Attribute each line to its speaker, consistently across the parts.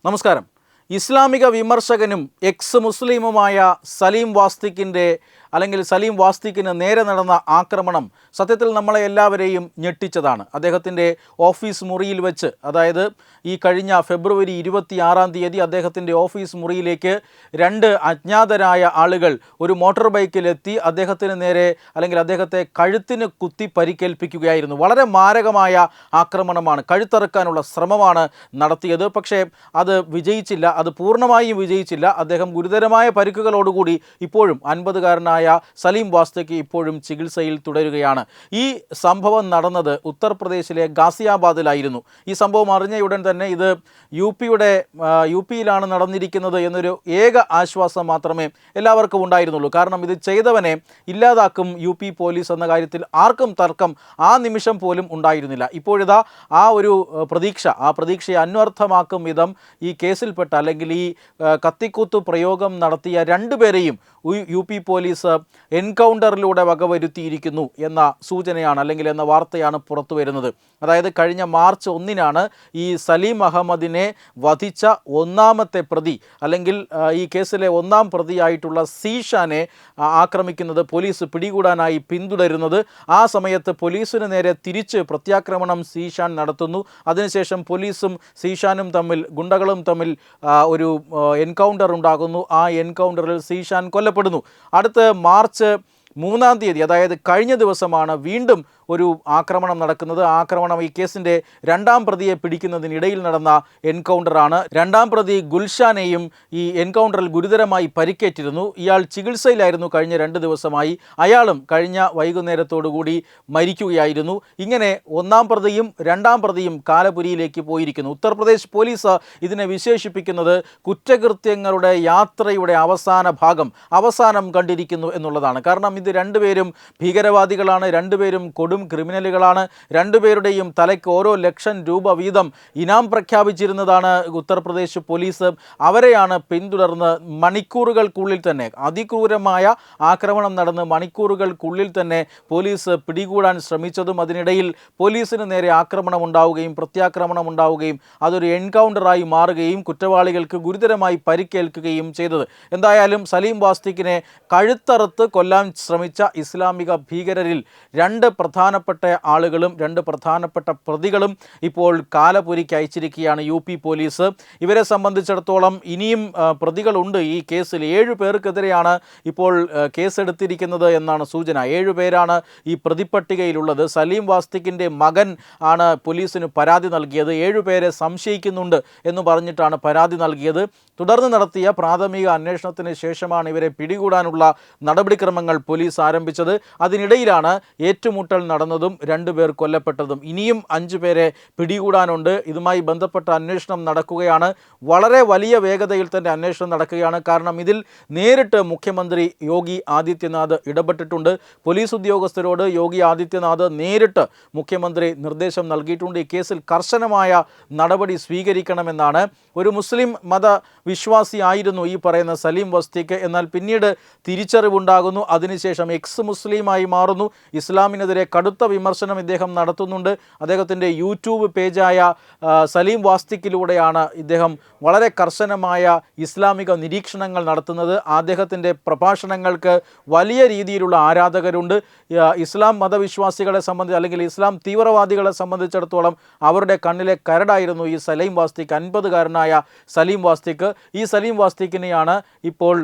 Speaker 1: നമസ്കാരം. ഇസ്ലാമിക വിമർശകനും എക്സ് മുസ്ലിമുമായ സലീം വാസ്തിക്കിന് നേരെ നടന്ന ആക്രമണം സത്യത്തിൽ നമ്മളെ എല്ലാവരെയും ഞെട്ടിച്ചതാണ്. അദ്ദേഹത്തിൻ്റെ ഓഫീസ് മുറിയിൽ വെച്ച്, അതായത് ഈ കഴിഞ്ഞ ഫെബ്രുവരി 26 അദ്ദേഹത്തിൻ്റെ ഓഫീസ് മുറിയിലേക്ക് രണ്ട് അജ്ഞാതരായ ആളുകൾ ഒരു മോട്ടോർ ബൈക്കിലെത്തി അദ്ദേഹത്തിന് നേരെ അദ്ദേഹത്തെ കഴുത്തിന് കുത്തി പരിക്കേൽപ്പിക്കുകയായിരുന്നു. വളരെ മാരകമായ ആക്രമണമാണ്, കഴുത്തറുക്കാനുള്ള ശ്രമമാണ് നടത്തിയത്. പക്ഷേ അത് വിജയിച്ചില്ല, അത് പൂർണ്ണമായും വിജയിച്ചില്ല. അദ്ദേഹം ഗുരുതരമായ പരിക്കുകളോടുകൂടി ഇപ്പോഴും 50-കാരനായ സലീം വാസ്തിക്ക് ഇപ്പോഴും ചികിത്സയിൽ തുടരുകയാണ്. ഈ സംഭവം നടന്നത് ഉത്തർപ്രദേശിലെ ഗാസിയാബാദിലായിരുന്നു. ഈ സംഭവം അറിഞ്ഞയുടൻ തന്നെ ഇത് യു പിയിലാണ് നടന്നിരിക്കുന്നത് എന്നൊരു ഏക ആശ്വാസം മാത്രമേ എല്ലാവർക്കും ഉണ്ടായിരുന്നുള്ളൂ. കാരണം ഇത് ചെയ്തവനെ ഇല്ലാതാക്കും യു പി പോലീസ് എന്ന കാര്യത്തിൽ ആർക്കും തർക്കം ആ നിമിഷം പോലും ഉണ്ടായിരുന്നില്ല. ഇപ്പോഴിതാ ആ പ്രതീക്ഷയെ അന്വർത്ഥമാക്കും വിധം ഈ കേസിൽപ്പെട്ട ഈ കത്തിക്കുത്തു പ്രയോഗം നടത്തിയ രണ്ടുപേരെയും യു പി പോലീസ് എൻകൗണ്ടറിലൂടെ വകവരുത്തിയിരിക്കുന്നു എന്ന സൂചനയാണ് എന്ന വാർത്തയാണ് പുറത്തു വരുന്നത്. അതായത് കഴിഞ്ഞ മാർച്ച് 1 ഈ സലീം അഹമ്മദിനെ വധിച്ച ഒന്നാമത്തെ പ്രതി ഈ കേസിലെ ഒന്നാം പ്രതിയായിട്ടുള്ള സീഷാനെ ആക്രമിക്കുന്നത് പോലീസ് പിടികൂടാനായി പിന്തുടരുന്നത്. ആ സമയത്ത് പോലീസിന് നേരെ തിരിച്ച് പ്രത്യാക്രമണം സീഷാൻ നടത്തുന്നു. അതിനുശേഷം പോലീസും സീഷാനും ഗുണ്ടകളും തമ്മിൽ ഒരു എൻകൗണ്ടർ ഉണ്ടാകുന്നു. ആ എൻകൗണ്ടറിൽ സീഷാൻ കൊല്ലപ്പെടുന്നു. അടുത്ത മാർച്ച് 3 അതായത് കഴിഞ്ഞ ദിവസമാണ് വീണ്ടും ഒരു ആക്രമണം നടക്കുന്നത്. ആക്രമണം ഈ കേസിൻ്റെ രണ്ടാം പ്രതിയെ പിടിക്കുന്നതിനിടയിൽ നടന്ന എൻകൗണ്ടറാണ്. രണ്ടാം പ്രതി ഗുൽഷാനെയും ഈ എൻകൗണ്ടറിൽ ഗുരുതരമായി പരിക്കേറ്റിരുന്നു. ഇയാൾ ചികിത്സയിലായിരുന്നു കഴിഞ്ഞ 2 ദിവസമായി. അയാളും കഴിഞ്ഞ വൈകുന്നേരത്തോടുകൂടി മരിക്കുകയായിരുന്നു. ഇങ്ങനെ ഒന്നാം പ്രതിയും രണ്ടാം പ്രതിയും കാലപുരിയിലേക്ക് പോയിരിക്കുന്നു. ഉത്തർപ്രദേശ് പോലീസ് ഇതിനെ വിശേഷിപ്പിക്കുന്നത് കുറ്റകൃത്യങ്ങളുടെ യാത്രയുടെ അവസാനം കണ്ടിരിക്കുന്നു എന്നുള്ളതാണ്. കാരണം ഇത് രണ്ടുപേരും ഭീകരവാദികളാണ്, രണ്ടുപേരും ക്രിമിനലുകളാണ്. രണ്ടുപേരുടെയും തലയ്ക്ക് ഓരോ ₹1,00,000 വീതം ഇനാം പ്രഖ്യാപിച്ചിരുന്നതാണ് ഉത്തർപ്രദേശ് പോലീസ്. അവരെയാണ് പിന്തുടർന്ന് മണിക്കൂറുകൾക്കുള്ളിൽ തന്നെ അതിക്രൂരമായ ആക്രമണം നടന്ന് മണിക്കൂറുകൾക്കുള്ളിൽ തന്നെ പോലീസ് പിടികൂടാൻ ശ്രമിച്ചതും അതിനിടയിൽ പോലീസിന് നേരെ ആക്രമണം ഉണ്ടാവുകയും പ്രത്യാക്രമണം ഉണ്ടാവുകയും അതൊരു എൻകൗണ്ടറായി മാറുകയും കുറ്റവാളികൾക്ക് ഗുരുതരമായി പരിക്കേൽക്കുകയും ചെയ്തത്. എന്തായാലും സലീം വാസ്തിക്കിനെ കഴുത്തറുത്ത് കൊല്ലാൻ ശ്രമിച്ച ഇസ്ലാമിക ഭീകരരിൽ 2 പ്രധാനപ്പെട്ട ആളുകളും 2 പ്രധാനപ്പെട്ട പ്രതികളും ഇപ്പോൾ കാലപുരിക്ക് അയച്ചിരിക്കുകയാണ് യു പി പോലീസ്. ഇവരെ സംബന്ധിച്ചിടത്തോളം ഇനിയും പ്രതികളുണ്ട് ഈ കേസിൽ. 7 പേർക്കെതിരെയാണ് ഇപ്പോൾ കേസെടുത്തിരിക്കുന്നത് എന്നാണ് സൂചന. 7 പേരാണ് ഈ പ്രതിപ്പട്ടികയിലുള്ളത്. സലീം വാസ്തിക്കിൻ്റെ മകൻ ആണ് പോലീസിന് പരാതി നൽകിയത്. 7 പേരെ സംശയിക്കുന്നുണ്ട് എന്ന് പറഞ്ഞിട്ടാണ് പരാതി നൽകിയത്. തുടർന്ന് നടത്തിയ പ്രാഥമിക അന്വേഷണത്തിന് ശേഷമാണ് ഇവരെ പിടികൂടാനുള്ള നടപടിക്രമങ്ങൾ പോലീസ് ആരംഭിച്ചത്. അതിനിടയിലാണ് ഏറ്റുമുട്ടൽ നടന്നതും 2 പേർ കൊല്ലപ്പെട്ടതും. ഇനിയും 5 പേരെ പിടികൂടാനുണ്ട്. ഇതുമായി ബന്ധപ്പെട്ട അന്വേഷണം നടക്കുകയാണ്. വളരെ വലിയ വേഗതയിൽ തന്നെ അന്വേഷണം നടക്കുകയാണ്. കാരണം ഇതിൽ നേരിട്ട് മുഖ്യമന്ത്രി യോഗി ആദിത്യനാഥ് ഇടപെട്ടിട്ടുണ്ട്. പോലീസ് ഉദ്യോഗസ്ഥരോട് യോഗി ആദിത്യനാഥ് നേരിട്ട് മുഖ്യമന്ത്രി നിർദ്ദേശം നൽകിയിട്ടുണ്ട്. ഈ കേസിൽ കർശനമായ നടപടി സ്വീകരിക്കണമെന്നാണ്. ഒരു മുസ്ലിം മതവിശ്വാസിയായിരുന്നു ഈ പറയുന്ന സലീം വാസ്തിക്ക്. എന്നാൽ പിന്നീട് തിരിച്ചറിവുണ്ടാകുന്നു. അതിനുശേഷം എക്സ് മുസ്ലിമായി മാറുന്നു. ഇസ്ലാമിനെതിരെ കടുത്ത വിമർശനം ഇദ്ദേഹം നടത്തുന്നുണ്ട്. അദ്ദേഹത്തിൻ്റെ യൂട്യൂബ് പേജായ സലീം വാസ്തിക്കിലൂടെയാണ് ഇദ്ദേഹം വളരെ കർശനമായ ഇസ്ലാമിക നിരീക്ഷണങ്ങൾ നടത്തുന്നത്. അദ്ദേഹത്തിൻ്റെ പ്രഭാഷണങ്ങൾക്ക് വലിയ രീതിയിലുള്ള ആരാധകരുണ്ട്. ഇസ്ലാം മതവിശ്വാസികളെ സംബന്ധിച്ച് ഇസ്ലാം തീവ്രവാദികളെ സംബന്ധിച്ചിടത്തോളം അവരുടെ കണ്ണിലെ കരടായിരുന്നു ഈ സലീം വാസ്തിക്ക്, 50-കാരനായ സലീം വാസ്തിക്ക്. ഈ സലീം വാസ്തിക്കിനെയാണ് ഇപ്പോൾ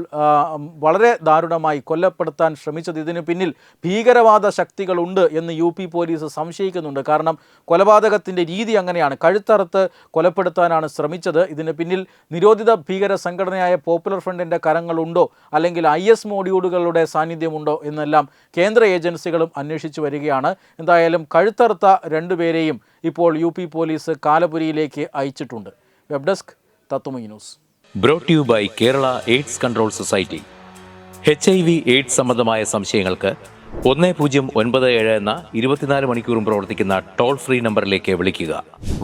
Speaker 1: വളരെ ദാരുണമായി കൊല്ലപ്പെടുത്താൻ ശ്രമിച്ചത്. ഇതിന് പിന്നിൽ ഭീകരവാദ ശക്തികളുണ്ട് എന്ന് യു പി പോലീസ് സംശയിക്കുന്നുണ്ട്. കാരണം കൊലപാതകത്തിൻ്റെ രീതി അങ്ങനെയാണ്, കഴുത്തറുത്ത് കൊലപ്പെടുത്താനാണ് ശ്രമിച്ചത്. ഇതിന് പിന്നിൽ നിരോധിത ഭീകര സംഘടനയായ പോപ്പുലർ ഫ്രണ്ടിൻ്റെ കരങ്ങളുണ്ടോ IS മോഡ്യൂളുകളുടെ സാന്നിധ്യമുണ്ടോ എന്നെല്ലാം കേന്ദ്ര ഏജൻസികളും അന്വേഷിച്ചു വരികയാണ്. എന്തായാലും കഴുത്തറുത്ത 2 പേരെയും ഇപ്പോൾ യു പി പോലീസ് കാലപുരിയിലേക്ക് അയച്ചിട്ടുണ്ട്. വെബ് ഡെസ്ക് തത്തുമൈ news.
Speaker 2: Brought you by Kerala AIDS control society. HIV AIDS സംബന്ധമായ സംശയങ്ങൾക്ക് 1097 എന്ന 24 മണിക്കൂറും പ്രവർത്തിക്കുന്ന ടോൾ ഫ്രീ നമ്പറിലേക്ക് വിളിക്കുക.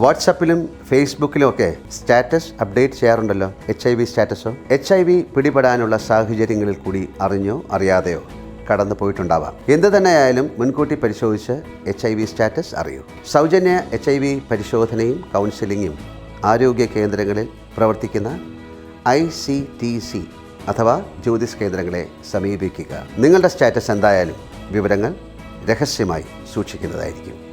Speaker 3: വാട്സാപ്പിലും ഫേസ്ബുക്കിലും ഒക്കെ സ്റ്റാറ്റസ് അപ്ഡേറ്റ് ചെയ്യാറുണ്ടല്ലോ. HIV സ്റ്റാറ്റസോ HIV പിടിപെടാനുള്ള സാഹചര്യങ്ങളിൽ കൂടി അറിഞ്ഞോ അറിയാതെയോ കടന്നു പോയിട്ടുണ്ടാവാം. എന്ത് തന്നെയായാലും മുൻകൂട്ടി പരിശോധിച്ച് HIV സ്റ്റാറ്റസ് അറിയൂ. സൗജന്യ HIV പരിശോധനയും കൗൺസിലിങ്ങും ആരോഗ്യ കേന്ദ്രങ്ങളിൽ പ്രവർത്തിക്കുന്ന ICTC അഥവാ ജ്യോതിസ് കേന്ദ്രങ്ങളെ സമീപിക്കുക. നിങ്ങളുടെ സ്റ്റാറ്റസ് എന്തായാലും വിവരങ്ങൾ രഹസ്യമായി സൂക്ഷിക്കുന്നതായിരിക്കും.